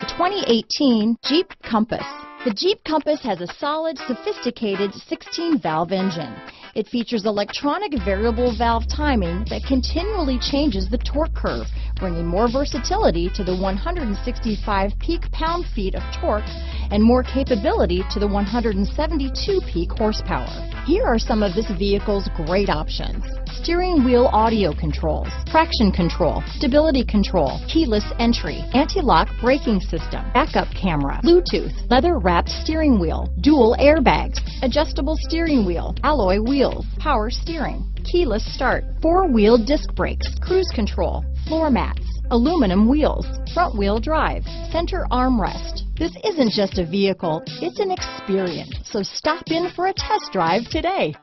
The 2018 Jeep Compass. The Jeep Compass has a solid, sophisticated 16-valve engine. It features electronic variable valve timing that continually changes the torque curve, bringing more versatility to the 165 peak pound-feet of torque and more capability to the 172 peak horsepower. Here are some of this vehicle's great options: steering wheel audio controls, traction control, stability control, keyless entry, anti-lock braking system, backup camera, Bluetooth, leather-wrapped steering wheel, dual airbags, adjustable steering wheel, alloy wheels, power steering, keyless start, four-wheel disc brakes, cruise control, floor mats, aluminum wheels, front-wheel drive, center armrest. This isn't just a vehicle, it's an experience. So stop in for a test drive today.